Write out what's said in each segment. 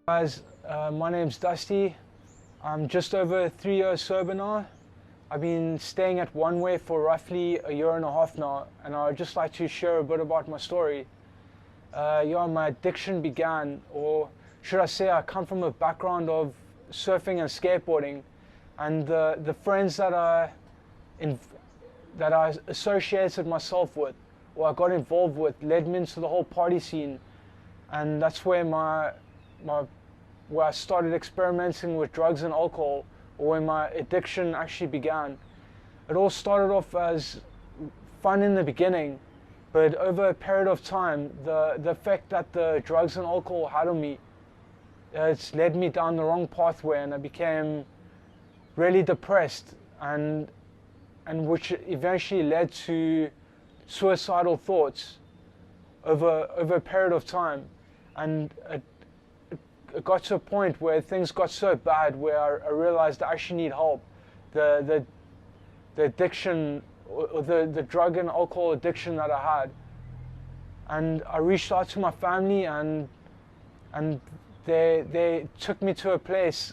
Guys, my name's Dusty. I'm just over 3 years sober now. I've been staying at One Way for roughly a year and a half now, and I'd just like to share a bit about my story. My addiction began, or should I say, I come from a background of surfing and skateboarding, and the friends that I associated myself with, or I got involved with, led me into the whole party scene, and that's where where I started experimenting with drugs and alcohol, or where my addiction actually began. It all started off as fun in the beginning, but over a period of time, the effect that the drugs and alcohol had on me, it's led me down the wrong pathway, and I became really depressed, and which eventually led to suicidal thoughts over a period of time. And it got to a point where things got so bad where I realized I actually need help. The addiction, or the drug and alcohol addiction that I had. And I reached out to my family, and they took me to a place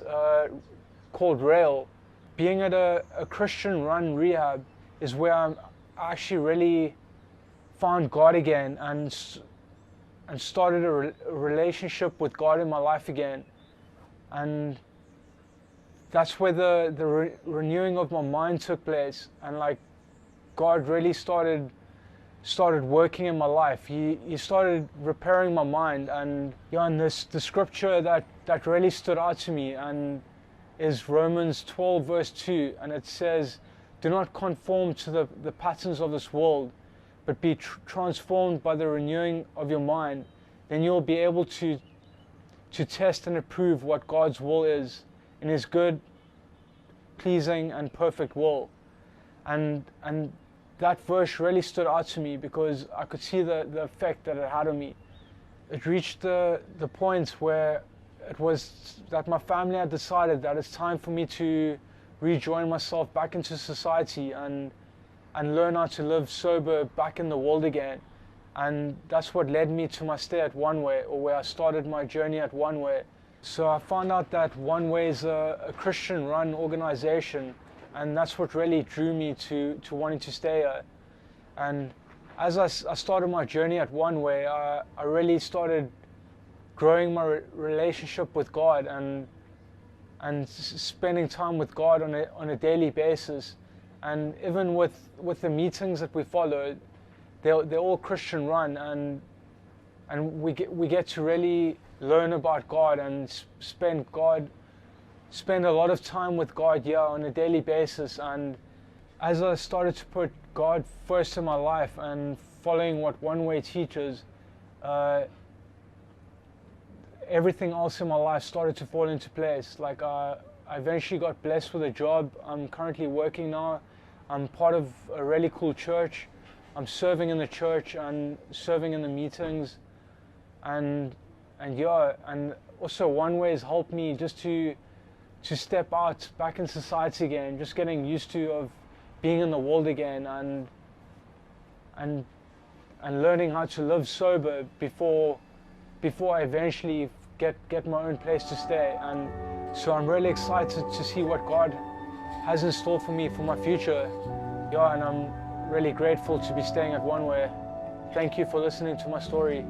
called Rail. Being at a Christian-run rehab is where I actually really found God again, and started a relationship with God in my life again. And that's where the renewing of my mind took place, and like God really started working in my life. He started repairing my mind, and the scripture that really stood out to me and is Romans 12 verse 2, and it says, "Do not conform to the patterns of this world, but be transformed by the renewing of your mind. Then you'll be able to test and approve what God's will is, in His good, pleasing, and perfect will." And that verse really stood out to me because I could see the effect that it had on me. It reached the point where it was that my family had decided that it's time for me to rejoin myself back into society and learn how to live sober back in the world again. And that's what led me to my stay at One Way, or where I started my journey at One Way. So I found out that One Way is a Christian-run organization, and that's what really drew me to wanting to stay here. And as I started my journey at One Way, I really started growing my relationship with God and spending time with God on a daily basis. And even with the meetings that we followed, they're all Christian run, and we get to really learn about God and spend a lot of time with God on a daily basis. And as I started to put God first in my life and following what One Way teaches, everything else in my life started to fall into place. Like I eventually got blessed with a job. I'm currently working now. I'm part of a really cool church. I'm serving in the church and serving in the meetings, and also One Way has helped me just to step out back in society again, just getting used to of being in the world again, and learning how to live sober before I eventually get my own place to stay. And so I'm really excited to see what God has in store for me for my future. And I'm really grateful to be staying at One Way. Thank you for listening to my story.